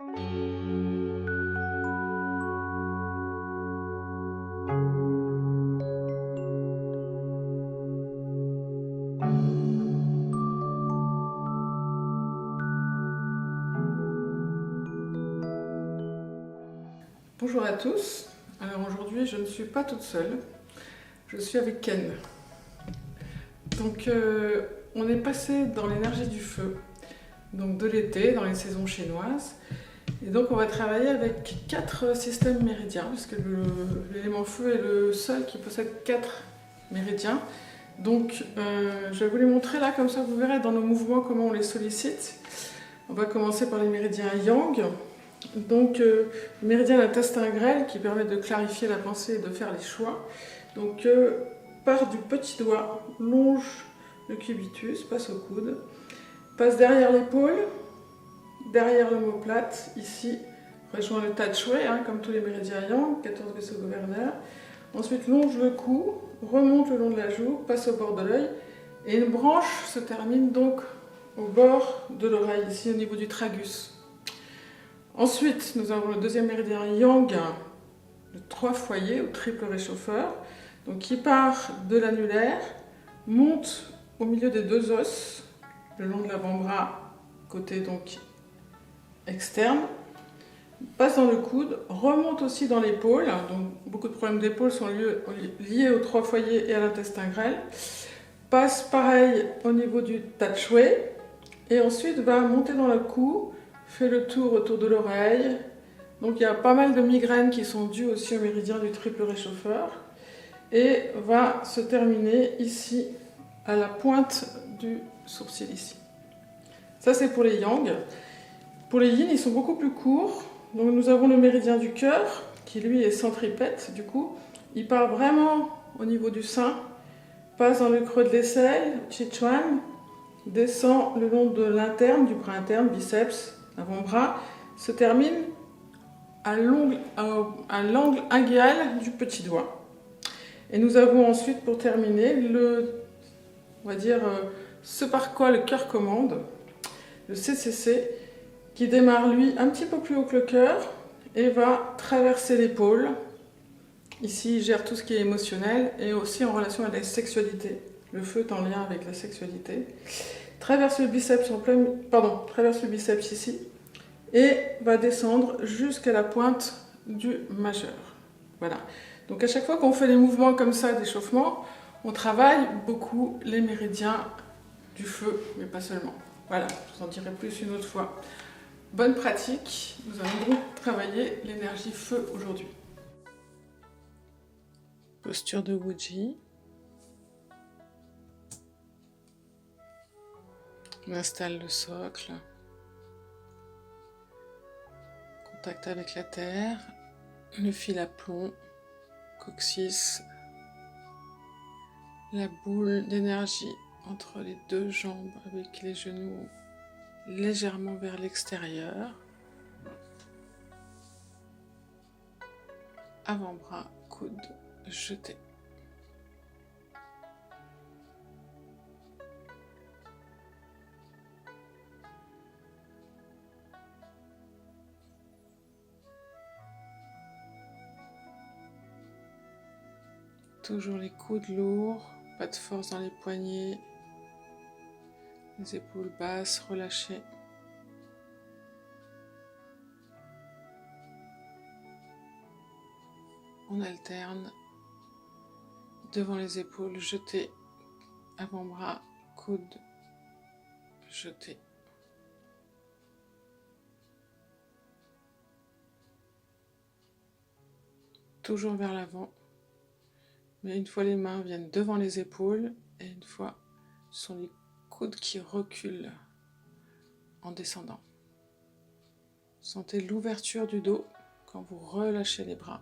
Bonjour à tous. Alors aujourd'hui, je ne suis pas toute seule. Je suis avec Ken. Donc, on est passé dans l'énergie du feu, donc de l'été, dans les saisons chinoises. Et donc, on va travailler avec 4 systèmes méridiens, puisque l'élément feu est le seul qui possède 4 méridiens. Donc, je vais vous les montrer là, comme ça vous verrez dans nos mouvements comment on les sollicite. On va commencer par les méridiens Yang. Donc, le méridien d'intestin grêle qui permet de clarifier la pensée et de faire les choix. Donc, part du petit doigt, longe le cubitus, passe au coude, passe derrière l'épaule, derrière l'omoplate, ici, rejoint le Tai Chuan, comme tous les méridiens Yang, 14 vaisseaux gouverneurs. Ensuite, longe le cou, remonte le long de la joue, passe au bord de l'œil, et une branche se termine donc au bord de l'oreille, ici au niveau du tragus. Ensuite, nous avons le deuxième méridien Yang, le 3 foyers ou triple réchauffeur, donc qui part de l'annulaire, monte au milieu des 2 os, le long de l'avant-bras, côté donc externe, passe dans le coude, remonte aussi dans l'épaule, donc beaucoup de problèmes d'épaule sont liés aux 3 foyers et à l'intestin grêle, passe pareil au niveau du Tai Chuan, et ensuite va monter dans le cou, fait le tour autour de l'oreille. Donc il y a pas mal de migraines qui sont dues aussi au méridien du triple réchauffeur. Et va se terminer ici, à la pointe du sourcil ici. Ça c'est pour les yang. Pour les yin, ils sont beaucoup plus courts. Donc nous avons le méridien du cœur, qui lui est centripète du coup. Il part vraiment au niveau du sein, passe dans le creux de l'aisselle, Chi-Chuan, descend le long de l'interne, du bras interne, biceps, avant-bras, se termine à l'angle inguéal du petit doigt. Et nous avons ensuite, pour terminer, on va dire, ce par quoi le cœur commande, le CCC, qui démarre lui un petit peu plus haut que le cœur et va traverser l'épaule. Ici, il gère tout ce qui est émotionnel et aussi en relation avec la sexualité. Le feu est en lien avec la sexualité. Traverse le biceps traverse le biceps ici et va descendre jusqu'à la pointe du majeur. Voilà. Donc à chaque fois qu'on fait des mouvements comme ça d'échauffement, on travaille beaucoup les méridiens du feu, mais pas seulement. Voilà, je vous en dirai plus une autre fois. Bonne pratique, nous allons donc travailler l'énergie feu aujourd'hui. Posture de Wuji. On installe le socle. Contact avec la terre. Le fil à plomb. Coccyx. La boule d'énergie entre les 2 jambes avec les genoux légèrement vers l'extérieur. Avant-bras, coude jeté. Toujours les coudes lourds, pas de force dans les poignets, les épaules basses, relâchées. On alterne devant les épaules, jeté, avant-bras, coude, jeté. Toujours vers l'avant. Mais une fois les mains viennent devant les épaules et une fois ce sont les coudes qui reculent en descendant. Sentez l'ouverture du dos quand vous relâchez les bras.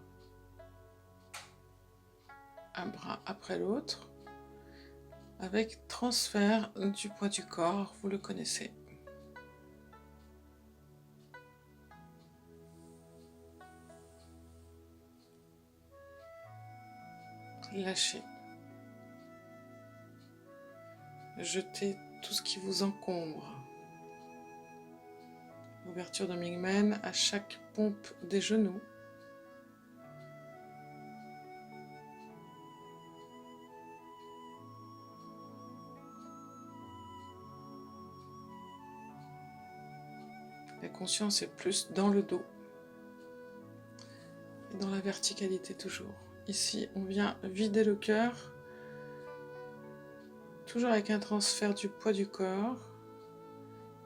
Un bras après l'autre avec transfert du poids du corps, vous le connaissez. Lâchez. Jetez tout ce qui vous encombre. Ouverture de Mingmen à chaque pompe des genoux. La conscience est plus dans le dos et dans la verticalité toujours. Ici, on vient vider le cœur, toujours avec un transfert du poids du corps,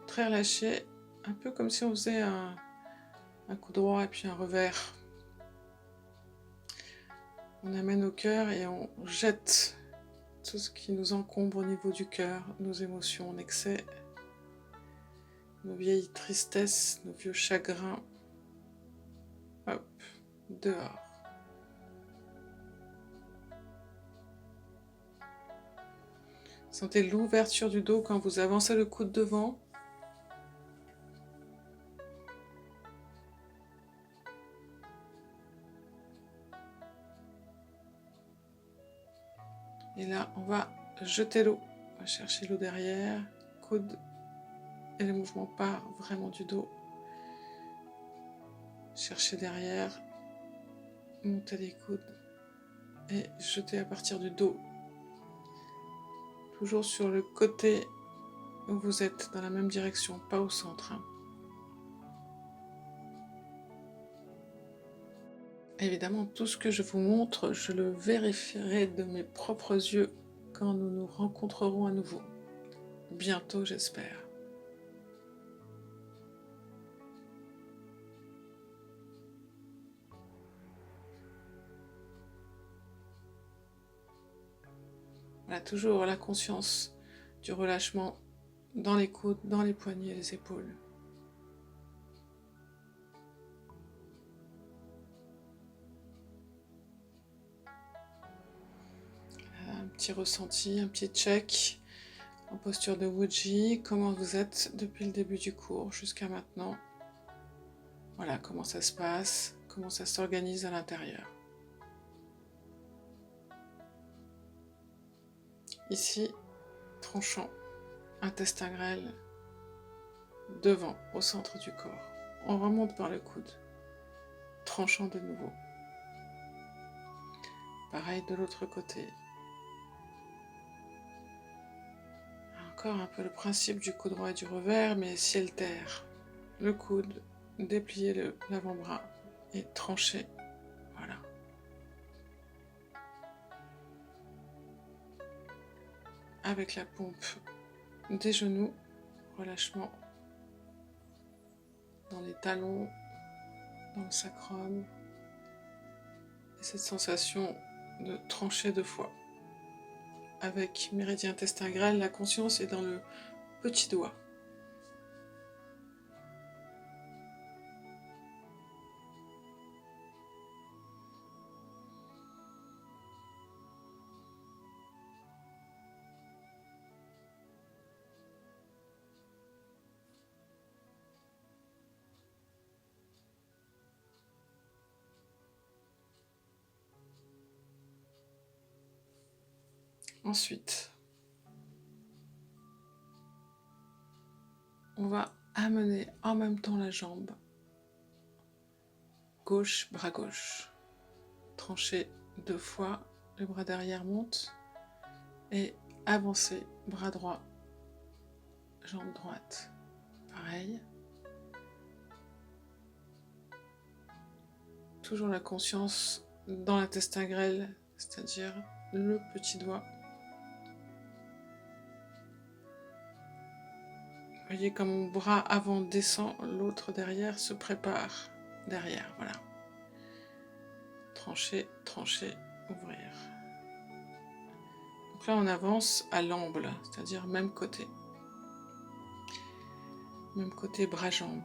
très relâché, un peu comme si on faisait un coup droit et puis un revers. On amène au cœur et on jette tout ce qui nous encombre au niveau du cœur, nos émotions en excès, nos vieilles tristesses, nos vieux chagrins. Hop, dehors. Sentez l'ouverture du dos quand vous avancez le coude devant. Et là, on va jeter l'eau. On va chercher l'eau derrière, coude. Et le mouvement part vraiment du dos. Chercher derrière, monter les coudes et jeter à partir du dos. Toujours sur le côté où vous êtes, dans la même direction, pas au centre. Évidemment, tout ce que je vous montre, je le vérifierai de mes propres yeux quand nous nous rencontrerons à nouveau. Bientôt, j'espère. Voilà, toujours la conscience du relâchement dans les coudes, dans les poignets et les épaules. Un petit ressenti, un petit check en posture de Wuji. Comment vous êtes depuis le début du cours jusqu'à maintenant? Voilà, comment ça se passe, comment ça s'organise à l'intérieur. Ici, tranchant, intestin grêle, devant, au centre du corps. On remonte par le coude, tranchant de nouveau. Pareil de l'autre côté. Encore un peu le principe du coup droit et du revers, mais ciel-terre. Le coude, déplier l'avant-bras et trancher. Voilà. Avec la pompe des genoux, relâchement dans les talons, dans le sacrum, et cette sensation de trancher 2 fois. Avec méridien intestin grêle, la conscience est dans le petit doigt. Ensuite, on va amener en même temps la jambe gauche, bras gauche. Trancher 2 fois, le bras derrière monte et avancer, bras droit, jambe droite. Pareil. Toujours la conscience dans l'intestin grêle, c'est-à-dire le petit doigt. Vous voyez comme mon bras avant descend, l'autre derrière se prépare. Derrière, voilà. Trancher, trancher, ouvrir. Donc là, on avance à l'amble, c'est-à-dire même côté. Même côté bras-jambes.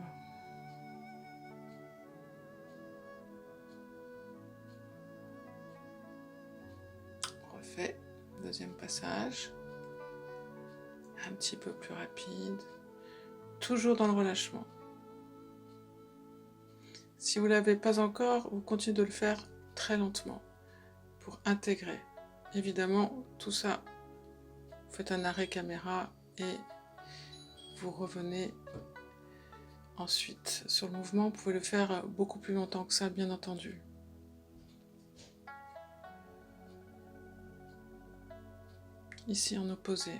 On refait, deuxième passage. Un petit peu plus rapide. Toujours dans le relâchement. Si vous ne l'avez pas encore, vous continuez de le faire très lentement pour intégrer. Évidemment, tout ça, vous faites un arrêt caméra et vous revenez Ensuite, sur le mouvement, vous pouvez le faire beaucoup plus longtemps que ça, bien entendu. Ici en opposé.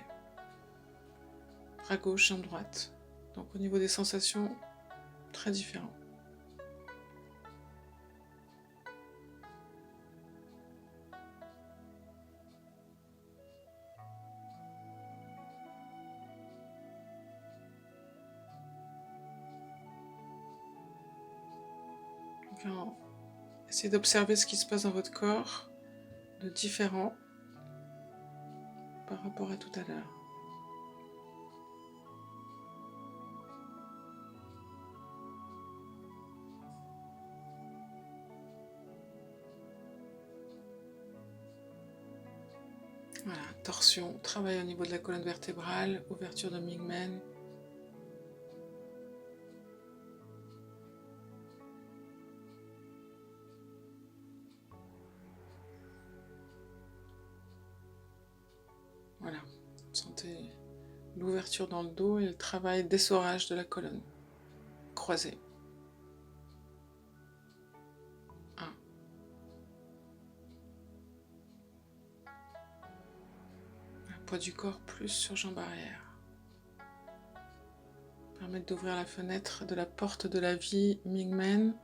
Bras gauche, jambe droite. Donc au niveau des sensations, très différent. Enfin, essayez d'observer ce qui se passe dans votre corps de différent par rapport à tout à l'heure. Voilà, torsion, travail au niveau de la colonne vertébrale, ouverture de Mingmen. Voilà, sentez l'ouverture dans le dos et le travail d'essorage de la colonne croisée. 1. Un poids du corps plus sur jambe arrière. Permettre d'ouvrir la fenêtre de la porte de la vie Mingmen.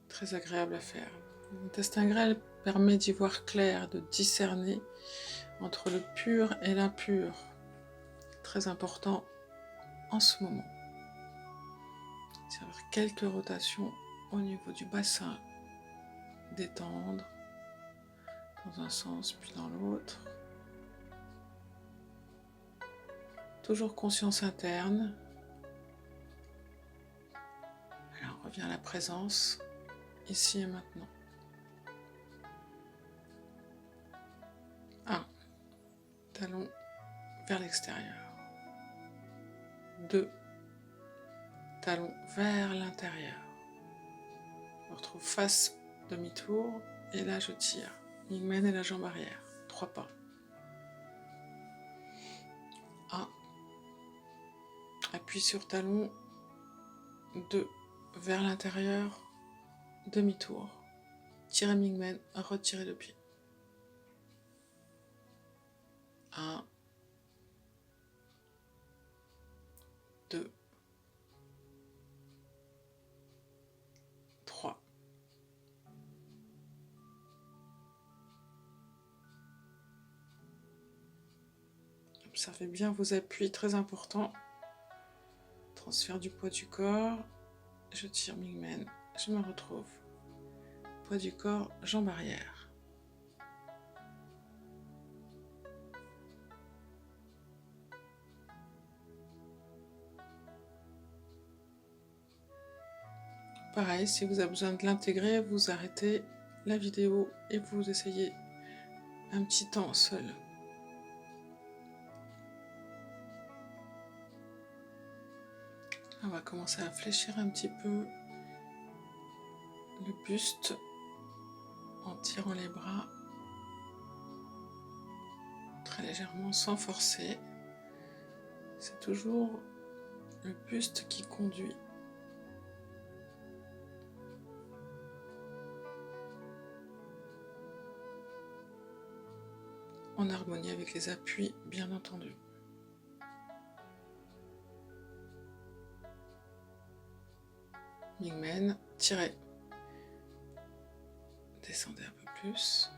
Très agréable à faire. L'intestin grêle permet d'y voir clair, de discerner entre le pur et l'impur. Très important en ce moment. Faire quelques rotations au niveau du bassin, détendre dans un sens puis dans l'autre. Toujours conscience interne. Alors on revient à la présence, ici et maintenant. 1. Talon vers l'extérieur. 2. Talon vers l'intérieur. Je me retrouve face demi-tour et là je tire. Mingmen et la jambe arrière. 3 pas. 1. Appui sur talon. 2. Vers l'intérieur. Demi-tour. Tirez Mingmen, retirez le pied. 1. 2. 3. Observez bien vos appuis, très importants. Transfert du poids du corps. Je tire Mingmen, je me retrouve. Poids du corps, jambe arrière. Pareil, si vous avez besoin de l'intégrer, vous arrêtez la vidéo et vous essayez un petit temps seul. On va commencer à fléchir un petit peu le buste en tirant les bras très légèrement sans forcer. C'est toujours le buste qui conduit. En harmonie avec les appuis, bien entendu. Mingmen, tirez. Descendez un peu plus.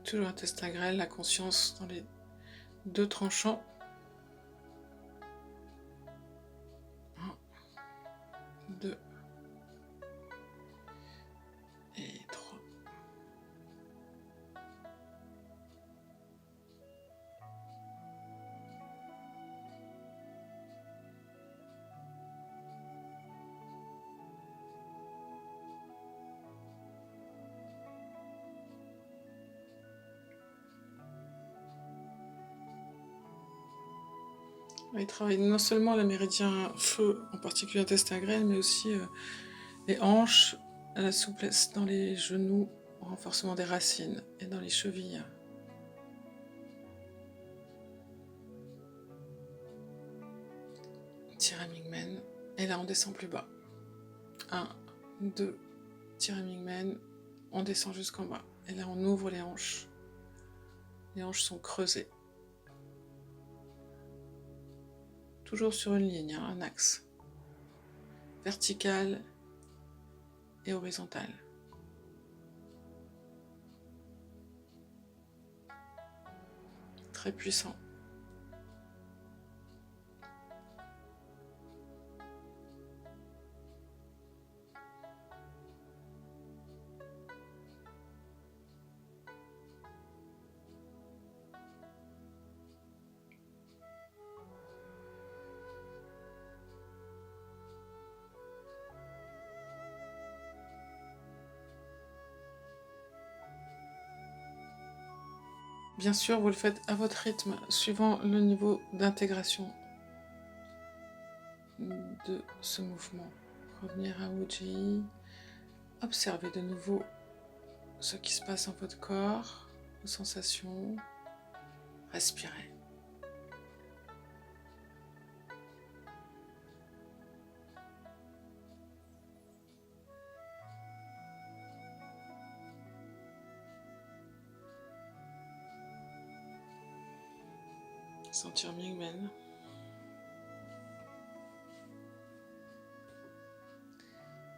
Toujours intestin grêle, la conscience dans les 2 tranchants. 1, 2 et 3. Il travaille non seulement le méridien feu, en particulier intestin grêle, mais aussi les hanches, la souplesse dans les genoux, renforcement des racines et dans les chevilles. Tiramingmen. Et là, on descend plus bas. 1, 2, Tiramingmen. On descend jusqu'en bas. Et là, on ouvre les hanches. Les hanches sont creusées. Toujours sur une ligne, hein, un axe. Vertical et horizontal. Très puissant. Bien sûr, vous le faites à votre rythme, suivant le niveau d'intégration de ce mouvement. Revenir à Ujjayi, observez de nouveau ce qui se passe dans votre corps, vos sensations, respirez. Sentir Mingmen.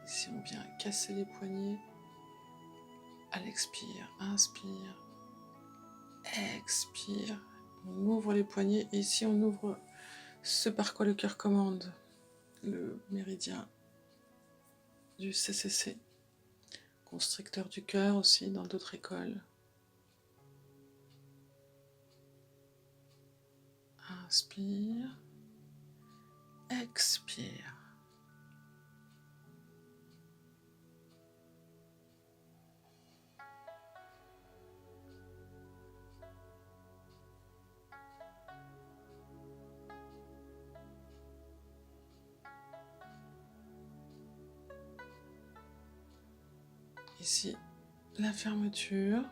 Ici, on vient casser les poignets. À l'expire, inspire, expire. On ouvre les poignets et ici, on ouvre ce par quoi le cœur commande, le méridien du CCC, constricteur du cœur aussi dans d'autres écoles. Inspire, expire. Ici, la fermeture.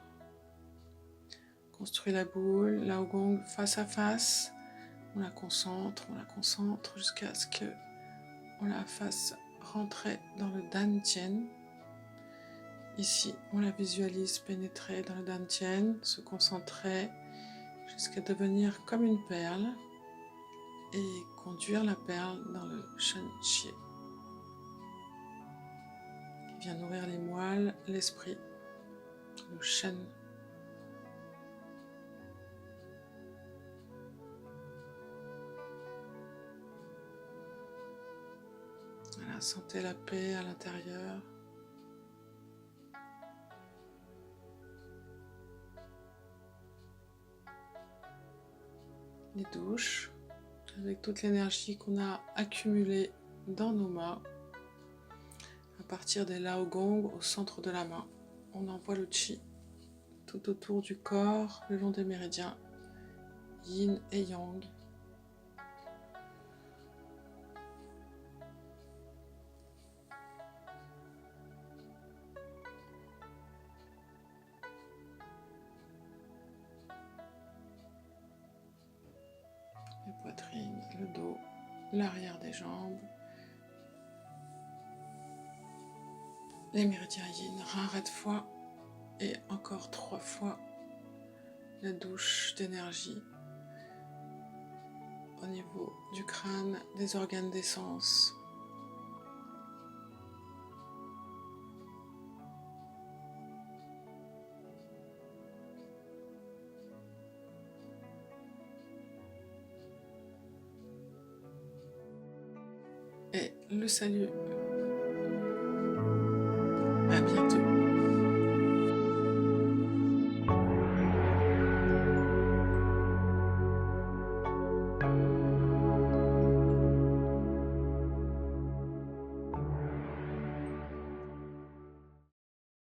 Construit la boule, la Gong face à face. On la concentre jusqu'à ce que on la fasse rentrer dans le Dantian. Ici, on la visualise pénétrer dans le Dantian, se concentrer jusqu'à devenir comme une perle et conduire la perle dans le Shen Xie, qui vient nourrir les moelles, l'esprit, le Shen. Voilà, sentez la paix à l'intérieur. Les douches, avec toute l'énergie qu'on a accumulée dans nos mains. À partir des Laogong au centre de la main, on envoie le Qi tout autour du corps, le long des méridiens, Yin et Yang. La poitrine, le dos, l'arrière des jambes. Les méridiens Yin, rarette fois et encore 3 fois la douche d'énergie au niveau du crâne, des organes d'essence. Et le salut